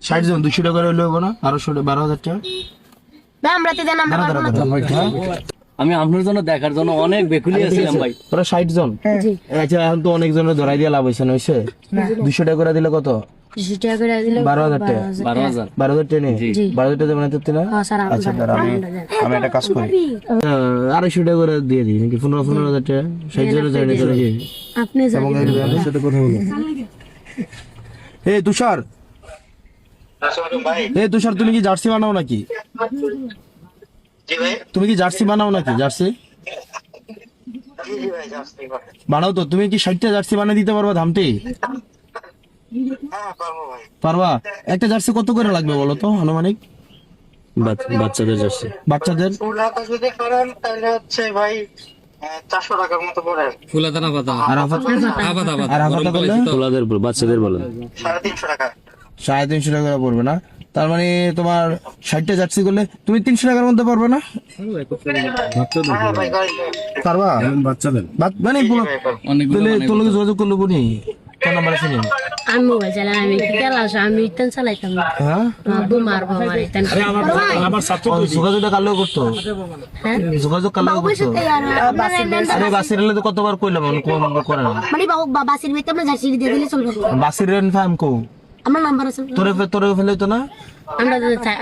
60 জন 200 টাকা করে হইলো না 12,000 টাকা আমি আপনার জন্য দেখার জন্য অনেক বেকুলি আছিলাম ভাই। তোরা 60 জন? আচ্ছা এখন তো অনেক জনের ধরাই দিয়ে লাভ হইছে না, হইছে? 200 টাকা করে দিলে কত? 12,000 টাকা। 12,000 টাকা নেই? 12,000 টাকা মানে তো না? আচ্ছা দাঁড়া, আমি একটা কাজ করি, 250 টাকা করে দিয়ে দিই নাকি? 15,000 টাকা 60 জনের যায় নাকি? আপনি এবং এর সাথে কথা বলো। এই তুষার, এই তুষার, তুমি কি জার্সি বানাও নাকি? তুমি কি জার্সি বানাও নাকি? জার্সি বানাও তো? তুমি কি 60টা জার্সি বানিয়ে দিতে পারবা ধামতে? পারবা? একটা জার্সি কত করে লাগবে বলো তো আনুমানিক? বাচ্চাদের যাচ্ছে, বাচ্চাদের যদি করেন তাহলে হচ্ছে ভাই 400 টাকার মতো পড়ে। ফুলাদানা পাতা আর হাফাতা করলে ফুলাদের বাচ্চাদের বলেন 350 টাকা। 350 টাকা করে পড়বে না? তার মানে তোমার 60টা জার্সি করলে তুমি 300 টাকার মধ্যে পারবে না? হ্যাঁ ভাই গাড়ি পারবা? বাচ্চাদের মানে অনেক তোর লোকে যোগাযোগ করলো কোনি? কোন নাম্বার আছে নি? আমি মোবাইল চালাই, আমি খেলা আমি ইতেন চালাইতাম না। হ্যাঁ, মারবো আমার ইতেন। আমার ছাত্র যোগাযোগটা কালো করতো, হ্যাঁ যোগাযোগ কালো করতো। আরে বাসের এলে তো কতবার কইলাম কোন নাম্বার করে না। মানে বাসের ভিতরে আমরা জার্সি দিয়ে দিলে চলবে। বাসের রেন ফাম কো আমার নাম্বার আছে। তোরে ফেলে তো না? আমরা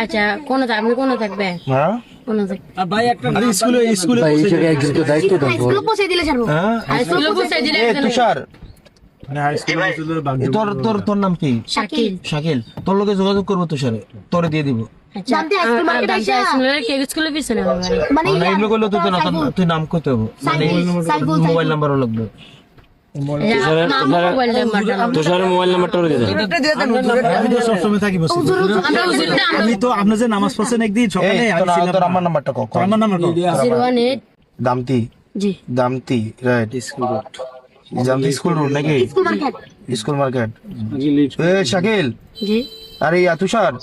আচ্ছা কোন আপনি কোন থাকবে? হ্যাঁ কোন থাকবে? ভাই একটা স্কুলে ভাই এই জায়গায় একজনকে দায়িত্ব দাও। স্কুলে পৌঁছে দিলে ছাড়বো। হ্যাঁ। স্কুলে পৌঁছে দিলে এ তুষার, মানে হাই স্কুলের বাগ তোর নাম কি? শাকিল। শাকিল। তোর লোকে যোগাযোগ করবো তুষারে, তোরে দিয়ে দিব। আচ্ছা স্কুল মার্কেট আইসা স্কুলে পিছনে আমার বাড়ি। মানে না এগুলো করলে তুই নাম কইতে হবে, মানে মোবাইল নাম্বারও লাগবে। তুষারের মোবাইল নাম্বারটা দিয়ে দেন। আমি তো সবসময় থাকি বসে। আমি তো আপনি যে নামাজ পড়ছেন একদিন সকালে তোর আমার নাম্বারটা কো? আমার নাম্বার কত? 018 দামতি, জি Damti, right, school road, Damti school road নাকি? School market. School market. এ শাকিল, জি আরে তুষার,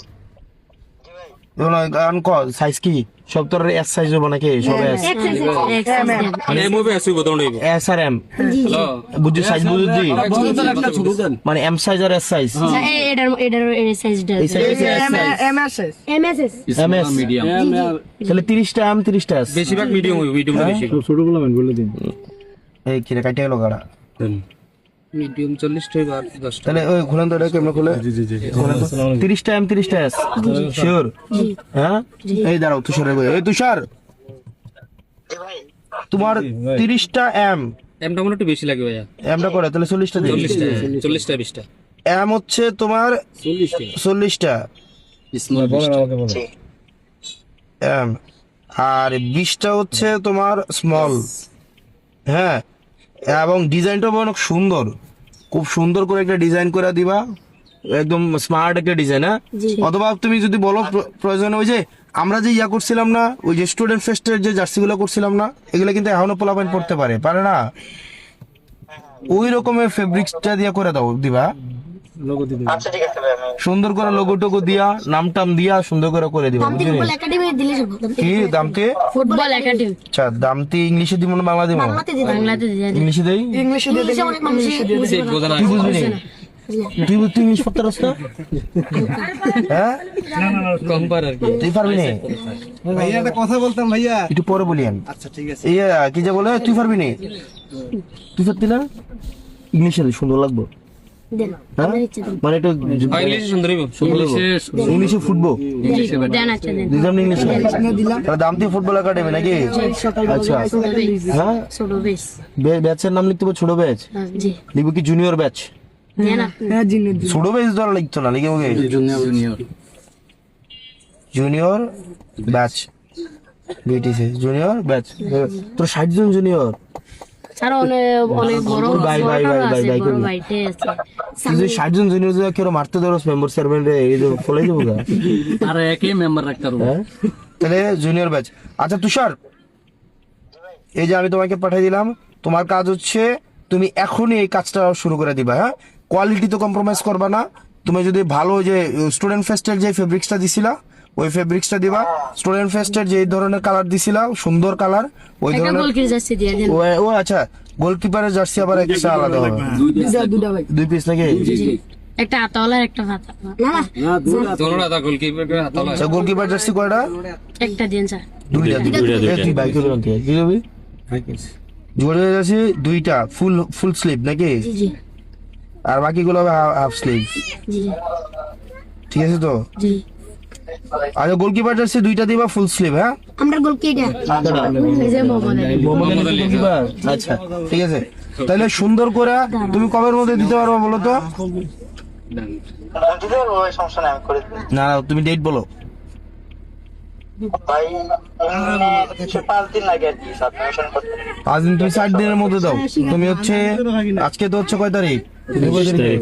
গান ক সাইজ কি? সব তোর এস সাইজ হবে নাকি? সব এস, মানে মুভি আসি বদন হইব। এস আর এম, বুঝছি সাইজ বুঝছি, মানে এম সাইজ আর এস সাইজ। এটার সাইজটা এই size MSS M S medium তাহলে 30টা এম 30টা এস। বেশিরভাগ মিডিয়াম হইব, মিডিয়ামটা বেশি। ছোট বলবেন বলে দিন। এই কি রে কাটে গেল গাড়া? মিডিয়াম 40 টাই বা 10 তাহলে ওই খুলেন তো, এটা কেমন খুলে? জি জি জি। 30টা এম 30টা এস শিওর? হ্যাঁ, এই দাঁড়াও তুষারের বই। এই তুষার, তোমার 30টা এম, এমটা মনে একটু বেশি লাগে ভাইয়া। এমটা করে তাহলে 40টা দিই। 40টা 20টা এম হচ্ছে তোমার 40টা স্মল আমাকে বলো। এম, আর 20টা হচ্ছে তোমার স্মল। হ্যাঁ, এবং ডিজাইনটা অনেক সুন্দর, খুব সুন্দর করে একটা ডিজাইন করে দিবা, একদম স্মার্ট একটা ডিজাইন। হ্যাঁ, অথবা তুমি যদি বলো প্রয়োজন, ওই যে আমরা যে ইয়া করছিলাম না, ওই যে স্টুডেন্ট ফেস্টের যে জার্সিগুলো করছিলাম না, এগুলো কিন্তু এখনো পোলাপাইন পড়তে পারে না? ওই রকমের ফেব্রিক্সটা দিয়া করে দাও, দিবা লোগো দিবেন। আচ্ছা ঠিক আছে ভাই আমি সুন্দর করে লোগো টোগো দিয়া, নাম টাম দিয়া সুন্দর করে দিবা, বুঝলি? ফুটবল একাডেমি দিলে ছাড়বো। কি দামতে? ফুটবল একাডেমি আচ্ছা, দামতে ইংলিশে দিব না বাংলা দিব? বাংলাতে দিয়ে দিন। ইংলিশে দেই। ইংলিশে অনেক মানুষ তুই বুঝবি না? তুই ইংলিশ পড়তে পারছ না? হ্যাঁ, কম পার আর কি। তুই পারবি না? ভাইয়া একটা কথা বলতাম ভাইয়া। একটু পরে বলি আমি। আচ্ছা ঠিক আছে। এই কি যে বলে, তুই পারবি না? তুই পারতি না? ইংলিশে সুন্দর লাগবো। দেন হ্যাঁ, আমার ইচ্ছা দেন। মানে একটু ইংলিশে সুন্দর হইব। ইংলিশে ফুটবো, দেন আচ্ছা দেন। দিলাম ইংলিশে। তাহলে দামতি ফুটবল একাডেমি নাকি? আচ্ছা, হ্যাঁ, ছোট বেশ। ব্যাচের নাম লিখতে হবে ছোট ব্যাচ, জি লিখবো কি জুনিয়র ব্যাচ? দেন ছোট ব্যাচ ধরা লিখতো না, লিখে ওকে junior junior batch, BTC junior batch. তোর 60 জন জুনিয়র, স্যার অনেক বড় ভাই, বড় ভাইটে আছে। তুই যদি 60 জন জুনিয়র যদি কেউ মারতে ধরো মেম্বার সার্ভেন্ট এই যে ফলে যাবো গা। আর একই মেম্বার রাখতে পারবো। হ্যাঁ, তাহলে জুনিয়র ব্যাচ। আচ্ছা তুষার, এই যে আমি তোমাকে পাঠিয়ে দিলাম, তোমার কাজ হচ্ছে তুমি এখনই এই কাজটা শুরু করে দিবা। হ্যাঁ, কোয়ালিটি তো কম্প্রোমাইজ করবা না। তুমি যদি ভালো যে স্টুডেন্ট ফেস্টের যে ফেব্রিক্সটা দিছিলা, ওই ফেব্রিক্সটা দিবা। স্টুডেন্ট ফেস্টের যে ধরনের কালার দিছিলা, সুন্দর কালার, ওই একটা ধরনের। গোলকিপার জার্সি দিয়ে দেন। ও আচ্ছা, গোলকিপারের জার্সি আবার এক্সট্রা আলাদা হবে, 2 পিস নাকি? একটা হাতাওয়ালা আর একটা ভাতা আচ্ছা গোলকিপার জার্সি কয়টা? একটা দিন স্যার। দুইটা। এই তুই বাইক করে আনতে কি যাবি? গোলকিপার জার্সি দুইটা ফুল স্লিভ নাকি? জি জি আর বাকিগুলো হবে হাফ স্লিভ। জি ঠিক আছে তো? জি। আচ্ছা গোলকিপার জার্সি দুইটা দিবা ফুল স্লিভ, হ্যাঁ? আমরা গোল কি এটা? এই যে মোহাম্মদ আলী। আচ্ছা ঠিক আছে, তাহলে সুন্দর করে তুমি কবের মধ্যে দিতে পারবে বলো তো? দিতে পারবো ভাই, সমস্যা নেই, আমি করে দিবো। না তুমি ডেট বলো। ভাই এমনি 5 দিন লাগে আর কি সাবমিশন করতে। 5 দিন, তুমি 60 দিনের মধ্যে দাও। তুমি হচ্ছে আজকে তো হচ্ছে কয় তারিখ? 20 তারিখ।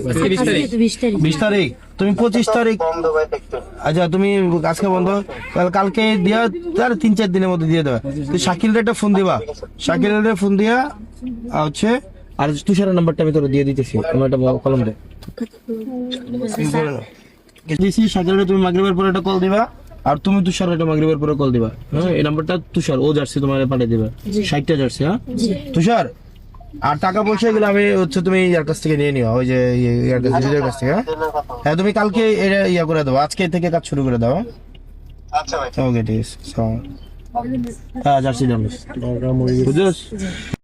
20 তারিখ। তুমি 25 তারিখ। বন্ধ ভাই দেখতে। আচ্ছা তুমি আজকে বন্ধ, তাহলে কালকে দিয়া তার 3-4 দিনের মধ্যে দিয়ে দেবে। তুই শাকিল একটা ফোন দিবা, শাকিল ফোন দিয়া হচ্ছে, আর তুষারের নাম্বারটা আমি তোর দিয়ে দিতেছি, আমার একটা কলম দে। দিছি শাকিলের, তুমি মাগরিবের পরে একটা কল দিবা, আর তুমি তুষার একটা মাগরিবের পরে কল দিবা। হ্যাঁ এই নাম্বারটা তুষার, ও জার্সি তোমার পাঠিয়ে দিবে 60টা জার্সি। হ্যাঁ তুষার, আর টাকা পয়সা গুলো আমি হচ্ছে তুমি ইয়ার কাছ থেকে নিয়ে নিও, ওই যে ইয়ার কাছ থেকে। হ্যাঁ তুমি কালকে এটা ইয়া করে দাও, আজকে থেকে কাজ শুরু করে দাও। আচ্ছা ভাই। ওকে ঠিক আছে, হ্যাঁ জার্সি দাও বুঝছিস?